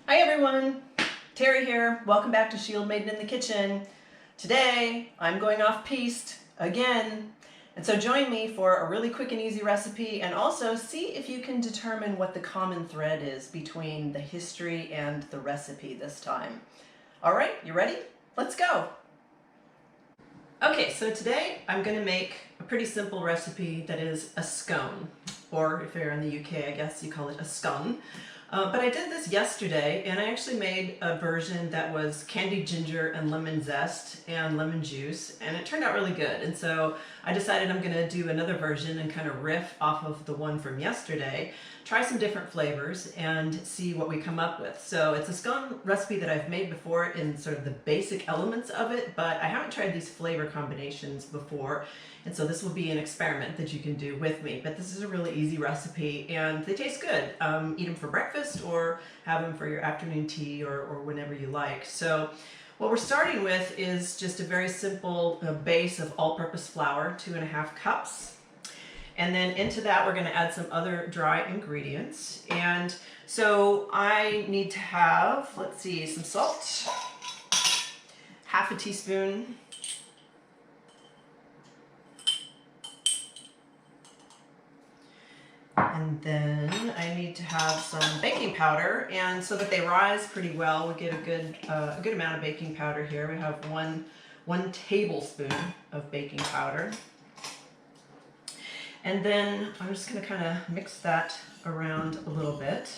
Hi everyone, Terry here. Welcome back to Shieldmaiden in the kitchen. Today I'm going off piste again, and so join me for a really quick and easy recipe, and also see if you can determine what the common thread is between the history and the recipe this time. All right, you ready? Let's go. Okay, so today I'm going to make a pretty simple recipe that is a scone, or if you're in the UK, I guess you call it a scone. But I did this yesterday, and I actually made a version that was candied ginger and lemon zest and lemon juice, and it turned out really good. And so I decided I'm going to do another version and kind of riff off of the one from yesterday, try some different flavors, and see what we come up with. So it's a scone recipe that I've made before in sort of the basic elements of it, but I haven't tried these flavor combinations before. And so this will be an experiment that you can do with me. But this is a really easy recipe, and they taste good. Eat them for breakfast or have them for your afternoon tea or whenever you like. So what we're starting with is just a very simple base of all-purpose flour, 2½ cups. And then into that we're going to add some other dry ingredients. And so I need to have, let's see, some salt, ½ teaspoon. And then I need to have some baking powder, and so that they rise pretty well, we get a good amount of baking powder here. We have one tablespoon of baking powder. And then I'm just going to kind of mix that around a little bit.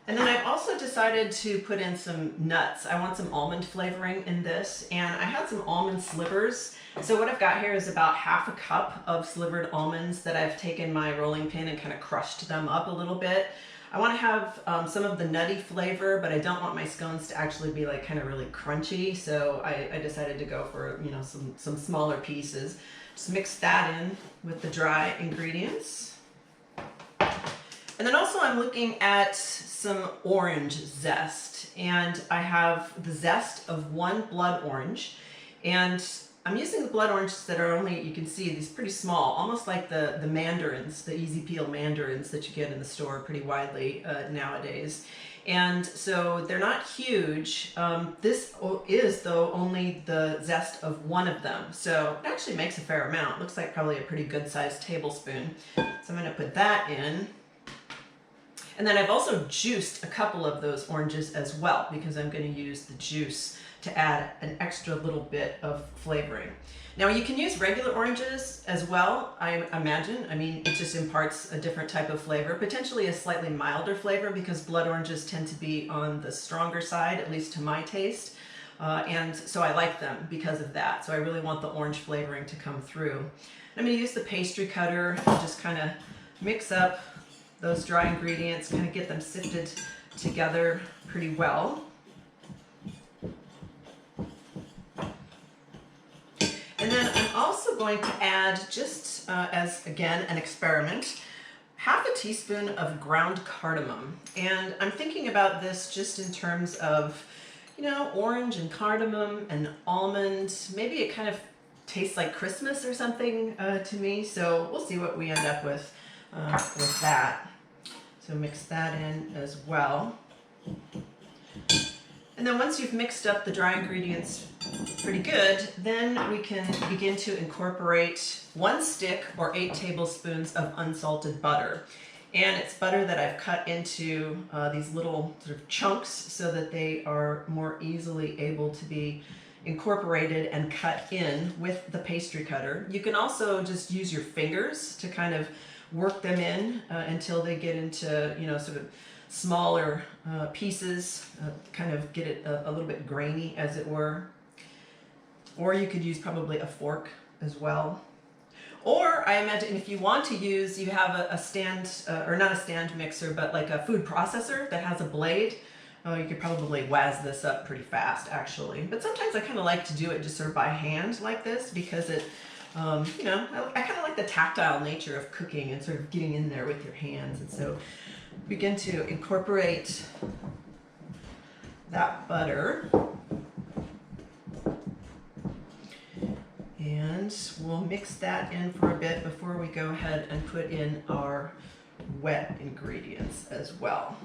And then I've also decided to put in some nuts. I want some almond flavoring in this, and I had some almond slivers. So what I've got here is about ½ cup of slivered almonds that I've taken my rolling pin and kind of crushed them up a little bit. I want to have some of the nutty flavor, but I don't want my scones to actually be like kind of really crunchy. So I decided to go for, you know, some smaller pieces. Just mix that in with the dry ingredients. And then also I'm looking at some orange zest, and I have the zest of 1 blood orange, and I'm using the blood oranges that are only, you can see these pretty small, almost like the mandarins, the easy peel mandarins that you get in the store pretty widely nowadays. And so they're not huge. This is though only the zest of 1 of them, so it actually makes a fair amount. Looks like probably a pretty good sized tablespoon. So I'm going to put that in. And then I've also juiced a couple of those oranges as well, because I'm going to use the juice to add an extra little bit of flavoring. Now you can use regular oranges as well, I imagine. I mean, it just imparts a different type of flavor, potentially a slightly milder flavor, because blood oranges tend to be on the stronger side, at least to my taste. And so I like them because of that. So I really want the orange flavoring to come through. I'm going to use the pastry cutter and just kind of mix up those dry ingredients, kind of get them sifted together pretty well. And then I'm also going to add, just as again an experiment, ½ teaspoon of ground cardamom. And I'm thinking about this just in terms of, you know, orange and cardamom and almond. Maybe it kind of tastes like Christmas or something to me. So we'll see what we end up with that. So mix that in as well. And then once you've mixed up the dry ingredients pretty good, then we can begin to incorporate 1 stick or 8 tablespoons of unsalted butter. And it's butter that I've cut into these little sort of chunks so that they are more easily able to be incorporated and cut in with the pastry cutter. You can also just use your fingers to kind of work them in until they get into, you know, sort of smaller pieces, kind of get it a little bit grainy, as it were. Or you could use probably a fork as well. Or I imagine if you want to use, you have a stand, or not a stand mixer, but like a food processor that has a blade. You could probably waz this up pretty fast, actually. But sometimes I kind of like to do it just sort of by hand like this, because it, you know, I kind of like the tactile nature of cooking and sort of getting in there with your hands. And so begin to incorporate that butter. And we'll mix that in for a bit before we go ahead and put in our wet ingredients as well.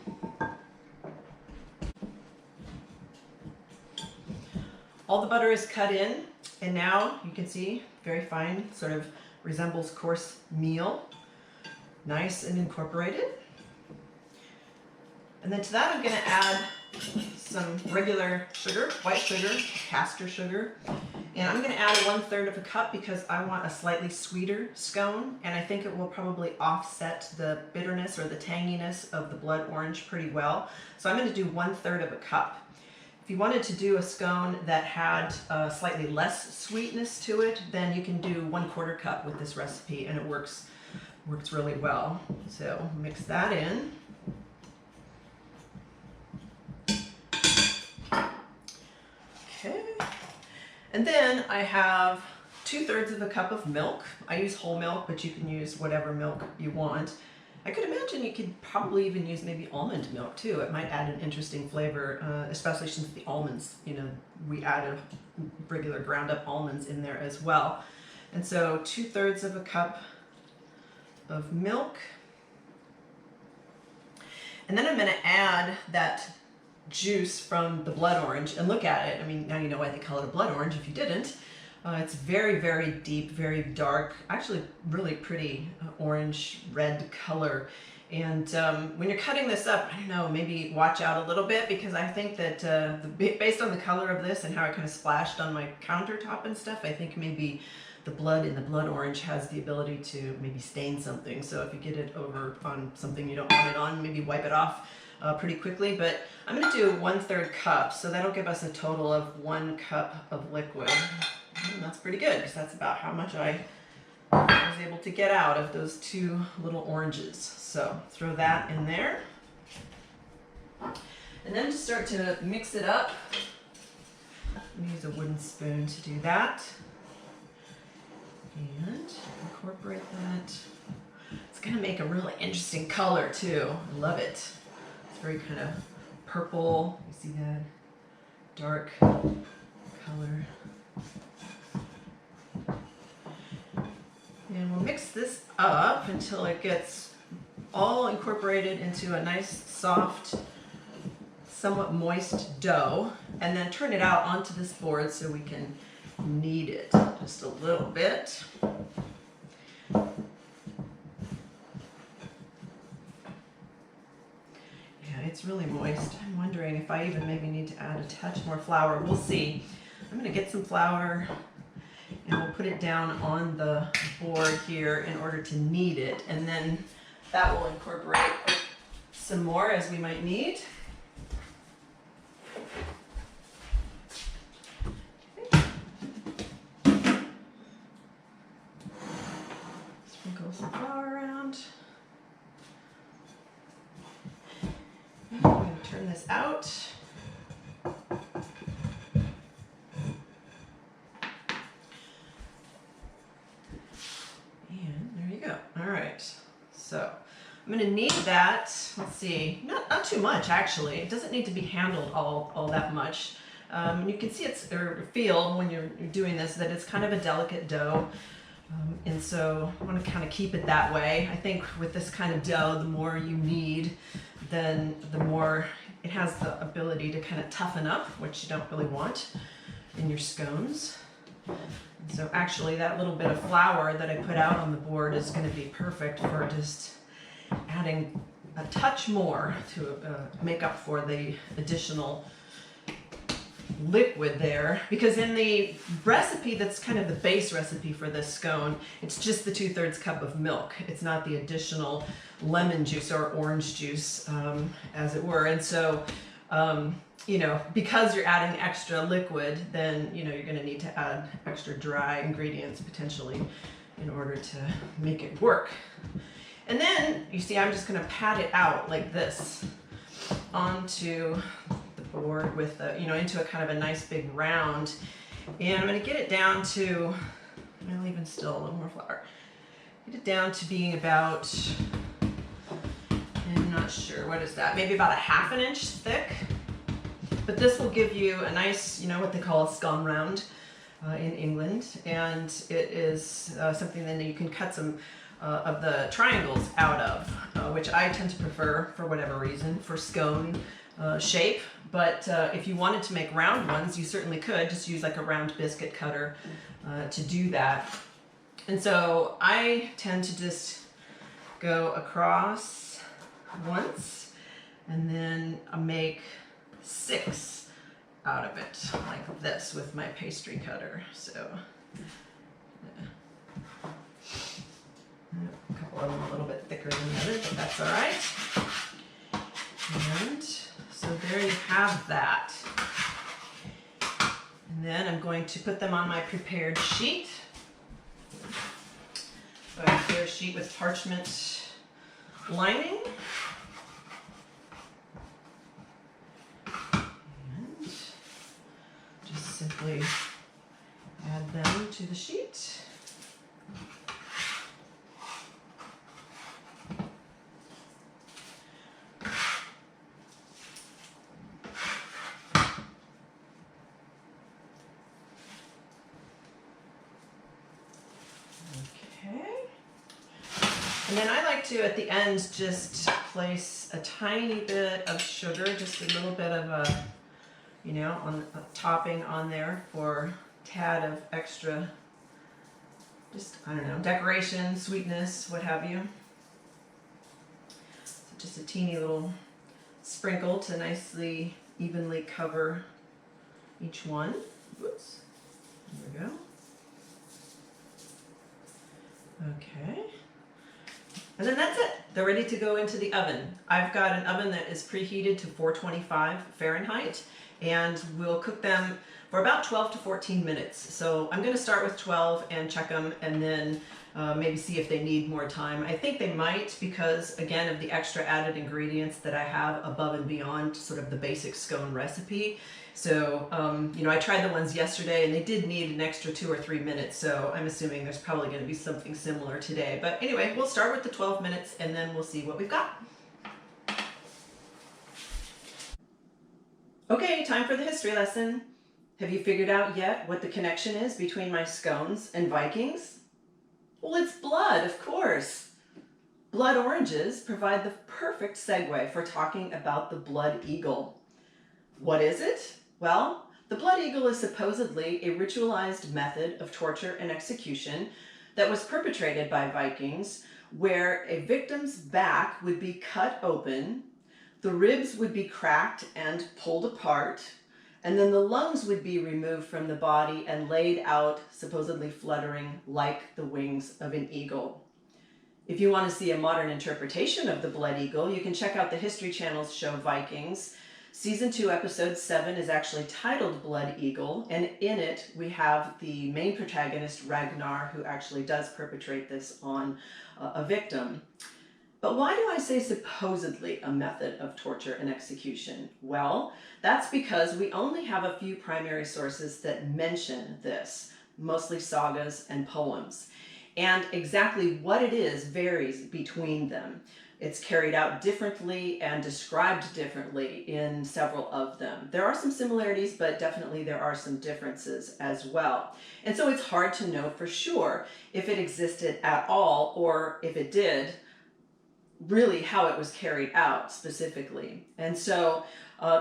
All the butter is cut in, and now you can see very fine, sort of resembles coarse meal. Nice and incorporated. And then to that I'm going to add some regular sugar, white sugar, caster sugar. And I'm going to add 1/3 of a cup because I want a slightly sweeter scone, and I think it will probably offset the bitterness or the tanginess of the blood orange pretty well. So I'm going to do 1/3 of a cup. If you wanted to do a scone that had slightly less sweetness to it, then you can do 1/4 cup with this recipe, and it works really well. So mix that in. Okay. And then I have 2/3 of a cup of milk. I use whole milk, but you can use whatever milk you want. I could imagine you could probably even use maybe almond milk too. It might add an interesting flavor, especially since the almonds, we added regular ground up almonds in there as well. And so 2/3 of a cup of milk. And then I'm going to add that juice from the blood orange, and look at it. I mean, now you know why they call it a blood orange if you didn't. It's very, very deep, very dark, actually really pretty orange red color. And when you're cutting this up, I don't know, maybe watch out a little bit, because I think that based on the color of this and how it kind of splashed on my countertop and stuff, I think maybe the blood in the blood orange has the ability to maybe stain something. So if you get it over on something you don't want it on, maybe wipe it off pretty quickly. But I'm going to do 1/3 cup, so that'll give us a total of 1 cup of liquid. And that's pretty good, because that's about how much I was able to get out of those 2 little oranges. So throw that in there. And then to start to mix it up, I'm going to use a wooden spoon to do that. And incorporate that. It's going to make a really interesting color too. I love it. It's very kind of purple. You see that dark color. And we'll mix this up until it gets all incorporated into a nice, soft, somewhat moist dough, and then turn it out onto this board so we can knead it just a little bit. Yeah, it's really moist. I'm wondering if I even maybe need to add a touch more flour. We'll see. I'm going to get some flour, and we'll put it down on the board here in order to knead it, and then that will incorporate some more as we might need. Sprinkle some flour around. I'm going to turn this out. So I'm going to knead that, let's see, not too much actually. It doesn't need to be handled all that much. You can see or feel when you're doing this that it's kind of a delicate dough. And so I want to kind of keep it that way. I think with this kind of dough, the more you knead, then the more it has the ability to kind of toughen up, which you don't really want in your scones. So actually that little bit of flour that I put out on the board is going to be perfect for just adding a touch more to make up for the additional liquid there. Because in the recipe that's kind of the base recipe for this scone, it's just the 2/3 cup of milk. It's not the additional lemon juice or orange juice, as it were. And so because you're adding extra liquid, then, you're going to need to add extra dry ingredients potentially in order to make it work. And then, you see, I'm just going to pat it out like this onto the board with, into a kind of a nice big round. And I'm going to get it down to, I'll even still a little more flour. Get it down to being about, I'm not sure, what is that? Maybe about a 1/2 inch thick. But this will give you a nice, what they call a scone round in England. And it is something that you can cut some of the triangles out of, which I tend to prefer for whatever reason for scone shape. But if you wanted to make round ones, you certainly could just use like a round biscuit cutter to do that. And so I tend to just go across once and then make 6 out of it like this with my pastry cutter. So a couple of them a little bit thicker than the others, but that's all right. And so there you have that. And then I'm going to put them on my prepared sheet. So I prepare a sheet with parchment lining. And just simply add them to the sheet. And then I like to, at the end, just place a tiny bit of sugar, just a little bit of a, you know, on a topping on there for a tad of extra, just, I don't know, decoration, sweetness, what have you. So just a teeny little sprinkle to nicely, evenly cover each one. Oops, there we go. Okay. And then that's it. They're ready to go into the oven. I've got an oven that is preheated to 425 Fahrenheit, and we'll cook them for about 12 to 14 minutes. So I'm going to start with 12 and check them, and then maybe see if they need more time. I think they might, because again of the extra added ingredients that I have above and beyond sort of the basic scone recipe. So, you know, I tried the ones yesterday and they did need an extra 2 or 3 minutes. So I'm assuming there's probably going to be something similar today. But anyway, we'll start with the 12 minutes and then we'll see what we've got. Okay, time for the history lesson. Have you figured out yet what the connection is between my scones and Vikings? Well, it's blood, of course. Blood oranges provide the perfect segue for talking about the blood eagle. What is it? Well, the blood eagle is supposedly a ritualized method of torture and execution that was perpetrated by Vikings, where a victim's back would be cut open, the ribs would be cracked and pulled apart, and then the lungs would be removed from the body and laid out, supposedly fluttering like the wings of an eagle. If you want to see a modern interpretation of the blood eagle, you can check out the History Channel's show Vikings. Season 2, episode 7 is actually titled Blood Eagle, and in it we have the main protagonist, Ragnar, who actually does perpetrate this on a victim. But why do I say supposedly a method of torture and execution? Well, that's because we only have a few primary sources that mention this, mostly sagas and poems. And exactly what it is varies between them. It's carried out differently and described differently in several of them. There are some similarities, but definitely there are some differences as well. And so it's hard to know for sure if it existed at all, or if it did, really how it was carried out specifically. And so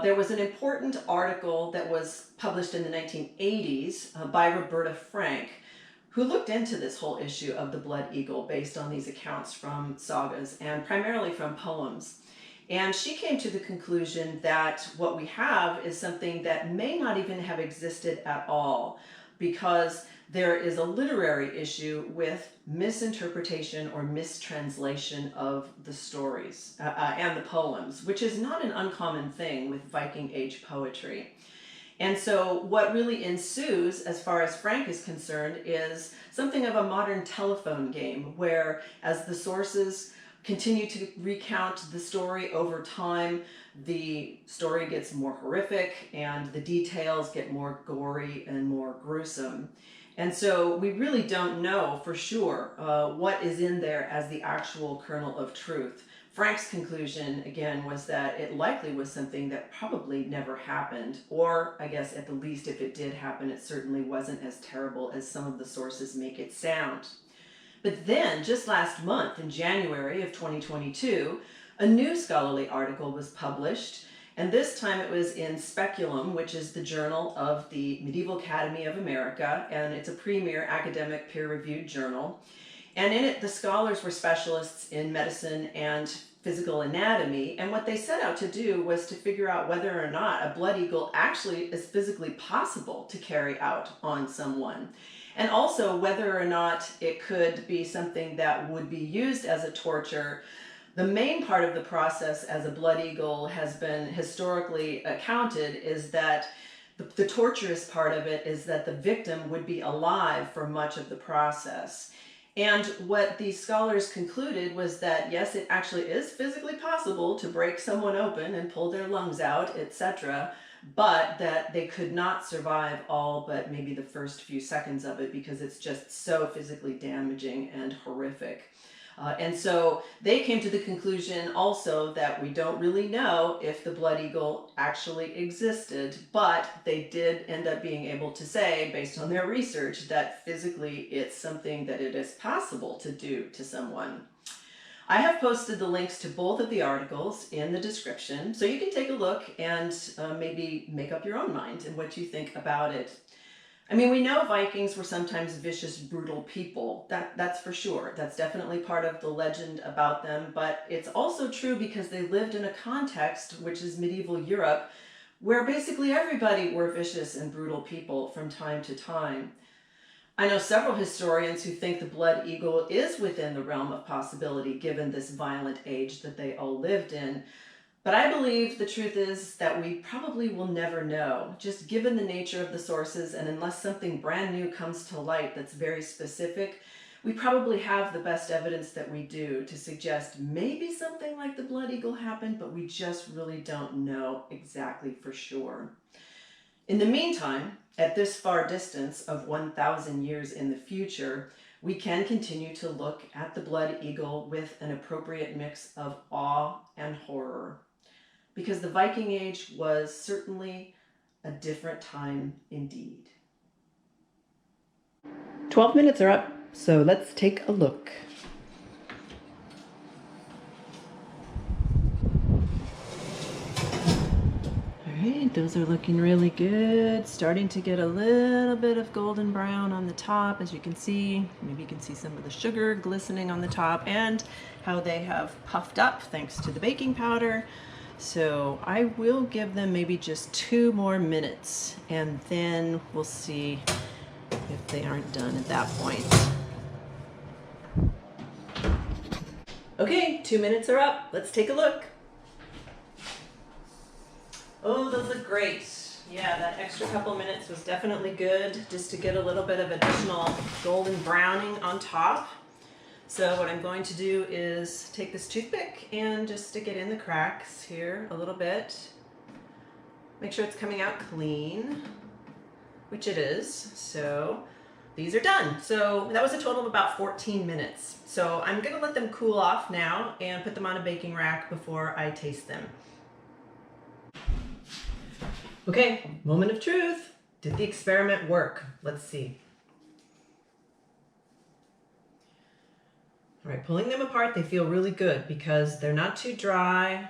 there was an important article that was published in the 1980s by Roberta Frank, who looked into this whole issue of the blood eagle based on these accounts from sagas and primarily from poems. And she came to the conclusion that what we have is something that may not even have existed at all, because there is a literary issue with misinterpretation or mistranslation of the stories and the poems, which is not an uncommon thing with Viking Age poetry. And so what really ensues, as far as Frank is concerned, is something of a modern telephone game, where as the sources continue to recount the story over time, the story gets more horrific and the details get more gory and more gruesome. And so we really don't know for sure what is in there as the actual kernel of truth. Frank's conclusion, again, was that it likely was something that probably never happened, or I guess at the least if it did happen, it certainly wasn't as terrible as some of the sources make it sound. But then, just last month, in January of 2022, a new scholarly article was published, and this time it was in Speculum, which is the journal of the Medieval Academy of America, and it's a premier academic peer-reviewed journal. And in it, the scholars were specialists in medicine and physical anatomy, and what they set out to do was to figure out whether or not a blood eagle actually is physically possible to carry out on someone. And also whether or not it could be something that would be used as a torture. The main part of the process as a blood eagle has been historically accounted is that the torturous part of it is that the victim would be alive for much of the process. And what these scholars concluded was that yes, it actually is physically possible to break someone open and pull their lungs out, etc., but that they could not survive all but maybe the first few seconds of it because it's just so physically damaging and horrific. And so they came to the conclusion also that we don't really know if the blood eagle actually existed, but they did end up being able to say, based on their research, that physically it's something that it is possible to do to someone. I have posted the links to both of the articles in the description, so you can take a look and maybe make up your own mind and what you think about it. I mean, we know Vikings were sometimes vicious, brutal people. That's for sure. That's definitely part of the legend about them, but it's also true because they lived in a context, which is medieval Europe, where basically everybody were vicious and brutal people from time to time. I know several historians who think the blood eagle is within the realm of possibility given this violent age that they all lived in. But I believe the truth is that we probably will never know, just given the nature of the sources, and unless something brand new comes to light that's very specific, we probably have the best evidence that we do to suggest maybe something like the blood eagle happened, but we just really don't know exactly for sure. In the meantime, at this far distance of 1,000 years in the future, we can continue to look at the blood eagle with an appropriate mix of awe and horror. Because the Viking Age was certainly a different time indeed. 12 minutes are up, so let's take a look. Alright, those are looking really good. Starting to get a little bit of golden brown on the top, as you can see. Maybe you can see some of the sugar glistening on the top and how they have puffed up thanks to the baking powder. So I will give them maybe just 2 more minutes and then we'll see if they aren't done at that point. Okay, 2 minutes are up. Let's take a look. Oh, those look great. Yeah, that extra couple minutes was definitely good just to get a little bit of additional golden browning on top. So what I'm going to do is take this toothpick and just stick it in the cracks here a little bit. Make sure it's coming out clean, which it is. So these are done. So that was a total of about 14 minutes. So I'm gonna let them cool off now and put them on a baking rack before I taste them. Okay, moment of truth. Did the experiment work? Let's see. All right, pulling them apart, they feel really good because they're not too dry,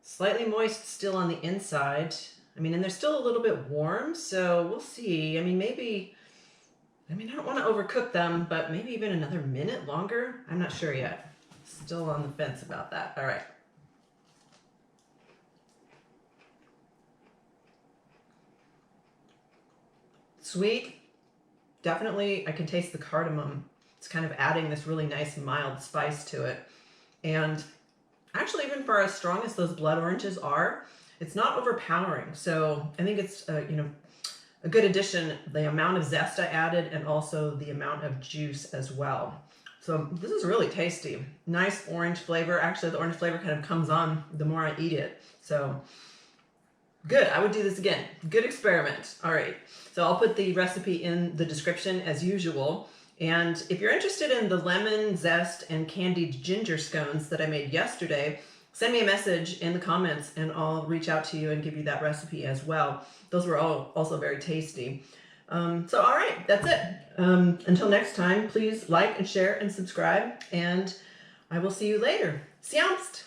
slightly moist still on the inside. I mean, and they're still a little bit warm, so we'll see. I mean, I don't want to overcook them, but maybe even another minute longer. I'm not sure yet. Still on the fence about that. All right. Sweet. Definitely, I can taste the cardamom. It's kind of adding this really nice mild spice to it. And actually, even for as strong as those blood oranges are, it's not overpowering. So I think it's a good addition, the amount of zest I added and also the amount of juice as well. So this is really tasty. Nice orange flavor. Actually, the orange flavor kind of comes on the more I eat it. So good, I would do this again. Good experiment. All right, so I'll put the recipe in the description as usual. And if you're interested in the lemon, zest, and candied ginger scones that I made yesterday, send me a message in the comments and I'll reach out to you and give you that recipe as well. Those were all also very tasty. So all right, that's it. Until next time, please like and share and subscribe, and I will see you later. Sjamst!